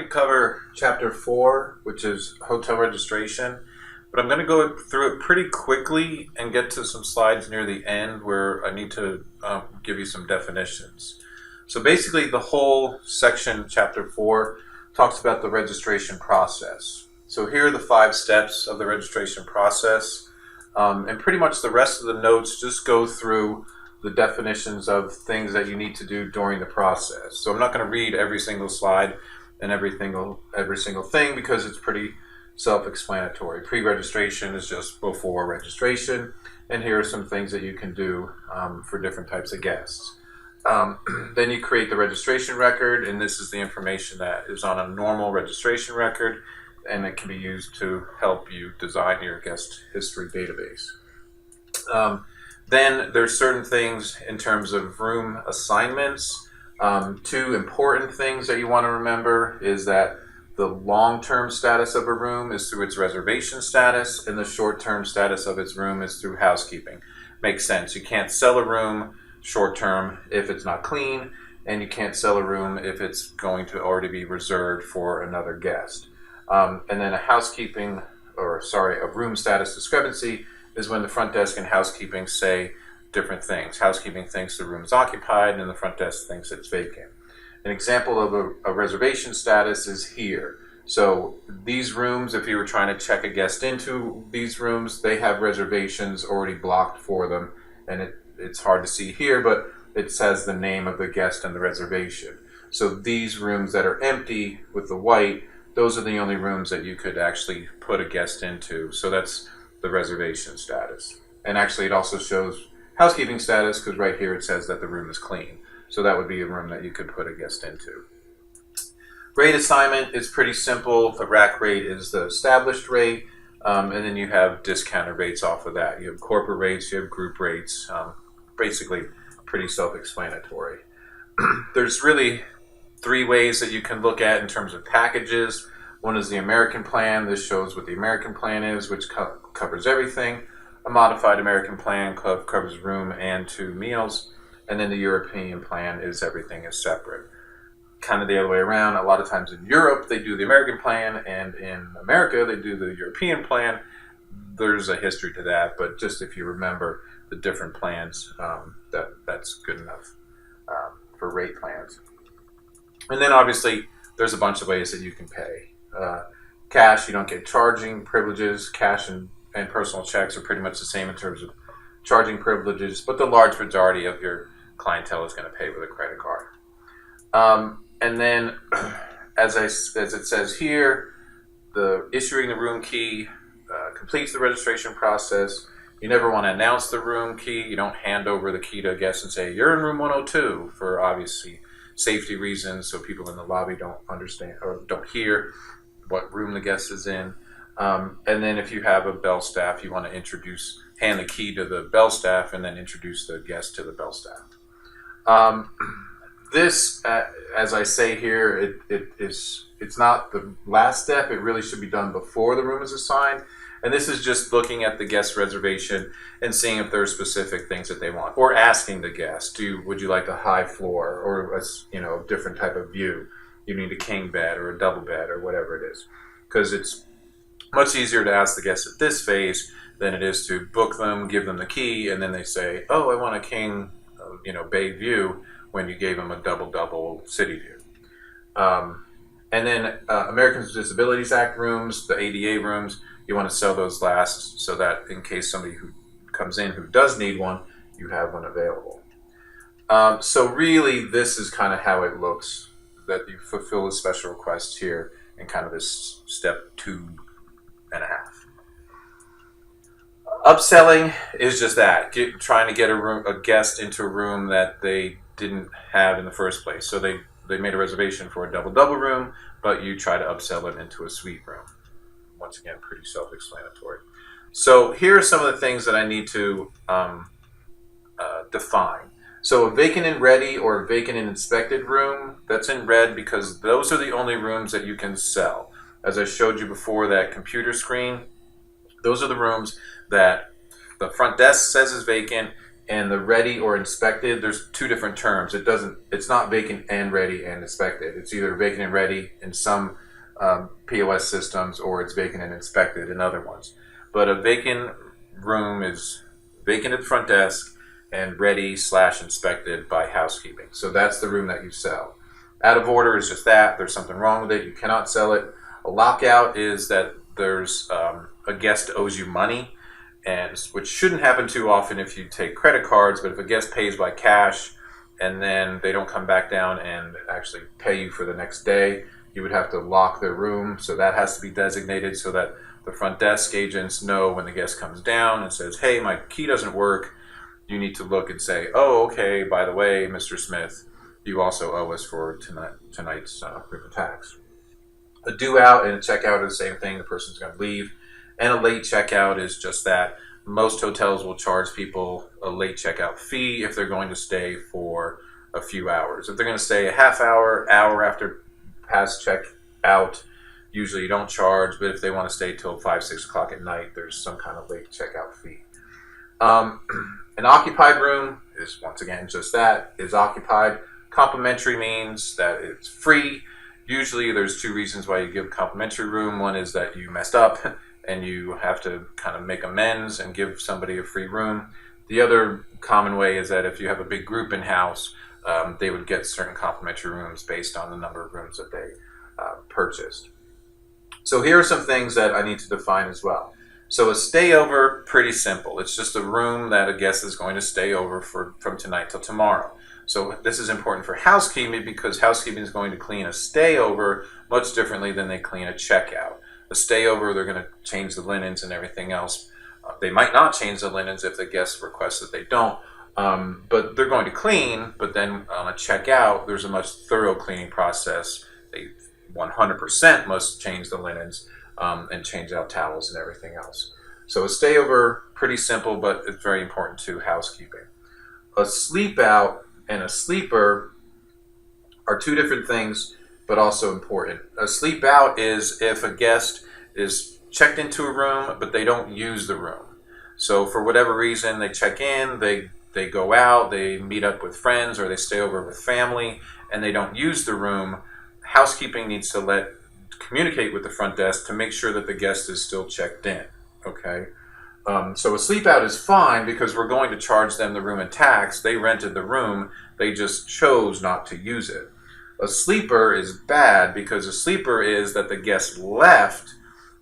cover chapter 4, which is hotel registration, but I'm going to go through it pretty quickly and get to some slides near the end where I need to give you some definitions. So basically the whole section, chapter 4, talks about the registration process. So here are the 5 steps of the registration process, and pretty much the rest of the notes just go through the definitions of things that you need to do during the process. So I'm not going to read every single slide and every single thing because it's pretty self-explanatory. Pre-registration is just before registration, and here are some things that you can do for different types of guests. Then you create the registration record, and this is the information that is on a normal registration record, and it can be used to help you design your guest history database. Then there's certain things in terms of room assignments. 2 important things that you want to remember is that the long-term status of a room is through its reservation status, and the short-term status of its room is through housekeeping. Makes sense. You can't sell a room short-term if it's not clean, and you can't sell a room if it's going to already be reserved for another guest. And then a room status discrepancy is when the front desk and housekeeping say different things. Housekeeping thinks the room is occupied and the front desk thinks it's vacant. An example of a reservation status is here. So these rooms, if you were trying to check a guest into these rooms, they have reservations already blocked for them, and it's hard to see here, but it says the name of the guest and the reservation. So these rooms that are empty with the white, those are the only rooms that you could actually put a guest into. So that's the reservation status. And actually it also shows housekeeping status because right here it says that the room is clean. So that would be a room that you could put a guest into. Rate assignment is pretty simple. The rack rate is the established rate, and then you have discounted rates off of that. You have corporate rates, you have group rates, basically pretty self-explanatory. There's really 3 ways that you can look at in terms of packages. One is the American plan. This shows what the American plan is, which covers everything. A modified American plan covers room and 2 meals. And then the European plan is everything is separate. Kind of the other way around. A lot of times in Europe, they do the American plan, and in America, they do the European plan. There's a history to that, but just if you remember the different plans, that's good enough for rate plans. And then obviously, there's a bunch of ways that you can pay. Cash, you don't get charging privileges. Cash and personal checks are pretty much the same in terms of charging privileges, but the large majority of your clientele is going to pay with a credit card. And then, as it says here, the issuing the room key completes the registration process. You never want to announce the room key. You don't hand over the key to a guest and say, "You're in room 102," for obviously safety reasons, so people in the lobby don't understand or don't hear what room the guest is in. And then if you have a bell staff, you want to hand the key to the bell staff and then introduce the guest to the bell staff. This, as I say here, it's not the last step. It really should be done before the room is assigned. And this is just looking at the guest reservation and seeing if there are specific things that they want, or asking the guest, would you like a high floor or a different type of view? You need a king bed or a double bed or whatever it is, because it's much easier to ask the guest at this phase than it is to book them, give them the key, and then they say, "Oh, I want a king, bay view," when you gave them a double city view. And then Americans with Disabilities Act rooms, the ADA rooms, you want to sell those last so that in case somebody who comes in who does need one, you have one available. So really, this is kind of how it looks, that you fulfill a special request here in kind of this step 2.5. Upselling is just that, trying to get a guest into a room that they didn't have in the first place. So they made a reservation for a double room, but you try to upsell it into a suite room. Once again, pretty self-explanatory. So here are some of the things that I need to define. So a vacant and ready or a vacant and inspected room, that's in red because those are the only rooms that you can sell. As I showed you before, that computer screen, those are the rooms that the front desk says is vacant And the ready or inspected, there's two different terms. It's not vacant and ready and inspected. It's either vacant and ready in some POS systems, or it's vacant and inspected in other ones. But a vacant room is vacant at the front desk and ready/inspected by housekeeping. So that's the room that you sell. Out of order is just that. There's something wrong with it. You cannot sell it. A lockout is that there's a guest owes you money, and which shouldn't happen too often if you take credit cards, but if a guest pays by cash and then they don't come back down and actually pay you for the next day, you would have to lock their room. So that has to be designated so that the front desk agents know when the guest comes down and says, hey, my key doesn't work. You need to look and say, oh, okay, by the way, Mr. Smith, you also owe us for tonight's room and tax. A due out and a checkout are the same thing. The person's going to leave. And a late checkout is just that. Most hotels will charge people a late checkout fee if they're going to stay for a few hours. If they're going to stay a half hour, hour after past checkout, usually you don't charge, but if they want to stay till 5, 6 o'clock at night, there's some kind of late checkout fee. An occupied room is, once again, just that, is occupied. Complimentary means that it's free. Usually there's two reasons why you give a complimentary room. One is that you messed up and you have to kind of make amends and give somebody a free room. The other common way is that if you have a big group in-house, they would get certain complimentary rooms based on the number of rooms that they purchased. So here are some things that I need to define as well. So a stayover, pretty simple. It's just a room that a guest is going to stay over from tonight till tomorrow. So this is important for housekeeping because housekeeping is going to clean a stayover much differently than they clean a checkout. A stayover, they're going to change the linens and everything else. They might not change the linens if the guest requests that they don't, but they're going to clean. But then on a checkout, there's a much thorough cleaning process. They 100% must change the linens and change out towels and everything else. So a stayover, pretty simple, but it's very important to housekeeping. A sleep out and a sleeper are two different things, but also important. A sleep out is if a guest is checked into a room, but they don't use the room. So for whatever reason, they check in, they go out, they meet up with friends, or they stay over with family, and they don't use the room. Housekeeping needs to communicate with the front desk to make sure that the guest is still checked in. Okay. So a sleep out is fine because we're going to charge them the room and tax. They rented the room. They just chose not to use it. A sleeper is bad because a sleeper is that the guest left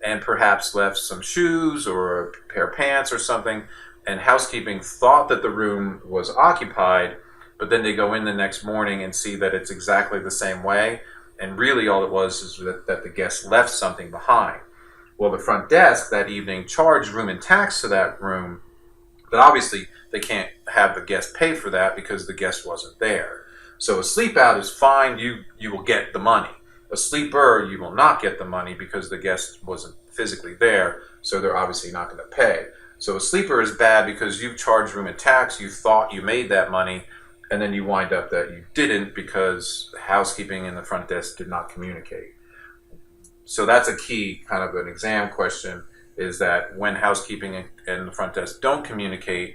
and perhaps left some shoes or a pair of pants or something, and housekeeping thought that the room was occupied, but then they go in the next morning and see that it's exactly the same way, and really all it was is that the guest left something behind. Well, the front desk that evening charged room and tax to that room, but obviously they can't have the guest pay for that because the guest wasn't there. So a sleep out is fine, you will get the money. A sleeper, you will not get the money because the guest wasn't physically there, so they're obviously not going to pay. So a sleeper is bad because you've charged room and tax, you thought you made that money, and then you wind up that you didn't because housekeeping and the front desk did not communicate. So that's a key kind of an exam question, is that when housekeeping and the front desk don't communicate,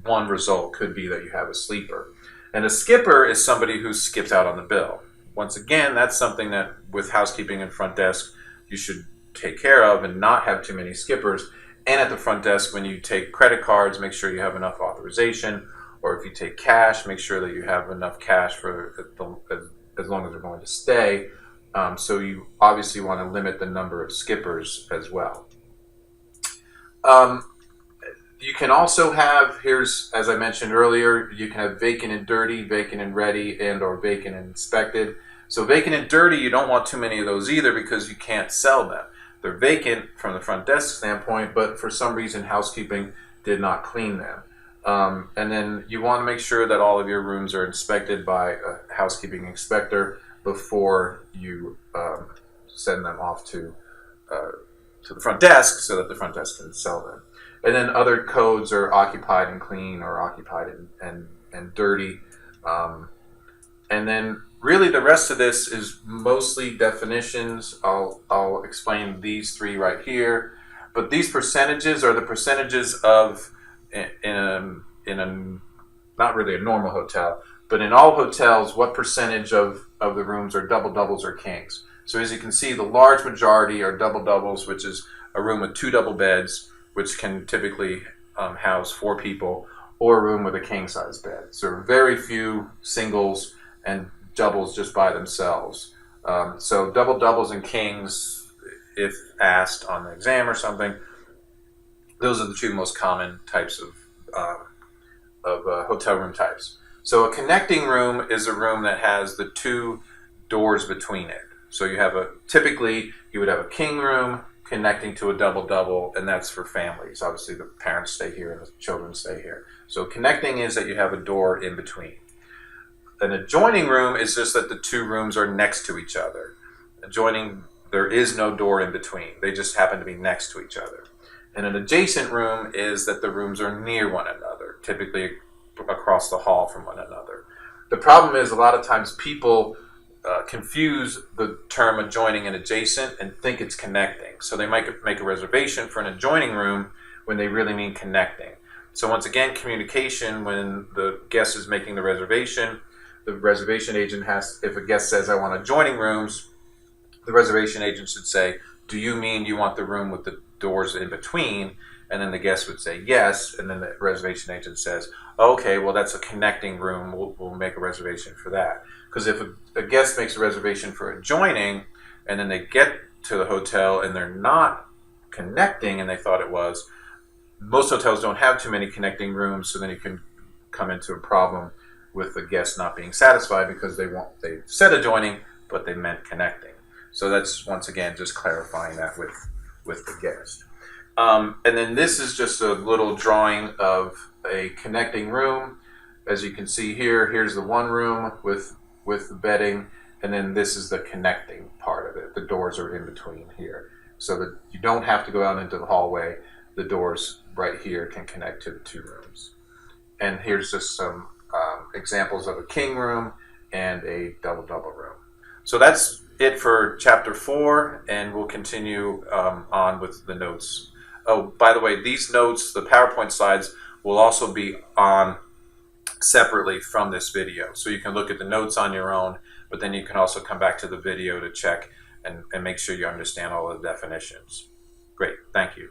one result could be that you have a sleeper. And a skipper is somebody who skips out on the bill. Once again, that's something that with housekeeping and front desk you should take care of and not have too many skippers. And at the front desk, when you take credit cards, make sure you have enough authorization. Or if you take cash, make sure that you have enough cash for as long as they're going to stay. So you obviously want to limit the number of skippers as well. You can also have, as I mentioned earlier, you can have vacant and dirty, vacant and ready, and or vacant and inspected. So vacant and dirty, you don't want too many of those either because you can't sell them. They're vacant from the front desk standpoint, but for some reason housekeeping did not clean them. And then you want to make sure that all of your rooms are inspected by a housekeeping inspector before you send them off to the front desk so that the front desk can sell them. And then other codes are occupied and clean or occupied and dirty. And then really the rest of this is mostly definitions. I'll explain these three right here. But these percentages are the percentages of in not really a normal hotel, but in all hotels, what percentage of the rooms are double doubles or kings? So as you can see, the large majority are double doubles, which is a room with 2 double beds, which can typically house 4 people, or a room with a king size bed. So very few singles and doubles just by themselves. So double doubles and kings, if asked on the exam or something, those are the 2 most common types of hotel room types. So a connecting room is a room that has the 2 doors between it. So you have typically you would have a king room connecting to a double double, and that's for families. Obviously the parents stay here and the children stay here. So connecting is that you have a door in between. An adjoining room is just that the 2 rooms are next to each other. Adjoining, there is no door in between. They just happen to be next to each other. And an adjacent room is that the rooms are near one another, typically across the hall from one another. The problem is a lot of times people confuse the term adjoining and adjacent and think it's connecting. So they might make a reservation for an adjoining room when they really mean connecting. So once again, communication, when the guest is making the reservation agent has, if a guest says, I want adjoining rooms, the reservation agent should say, do you mean you want the room with the doors in between? And then the guest would say yes, and then the reservation agent says, okay, well that's a connecting room, we'll make a reservation for that. Because if a guest makes a reservation for adjoining, and then they get to the hotel and they're not connecting and they thought it was, most hotels don't have too many connecting rooms, so then you can come into a problem with the guest not being satisfied because they said adjoining, but they meant connecting. So that's, once again, just clarifying that with the guest. And then this is just a little drawing of a connecting room. As you can see here, here's the one room with the bedding, and then this is the connecting part of it. The doors are in between here, so that you don't have to go out into the hallway. The doors right here can connect to the 2 rooms. And here's just some examples of a king room and a double-double room. So that's it for chapter 4, and we'll continue on with the notes. Oh, by the way, these notes, the PowerPoint slides, will also be on separately from this video. So you can look at the notes on your own, but then you can also come back to the video to check and make sure you understand all the definitions. Great, thank you.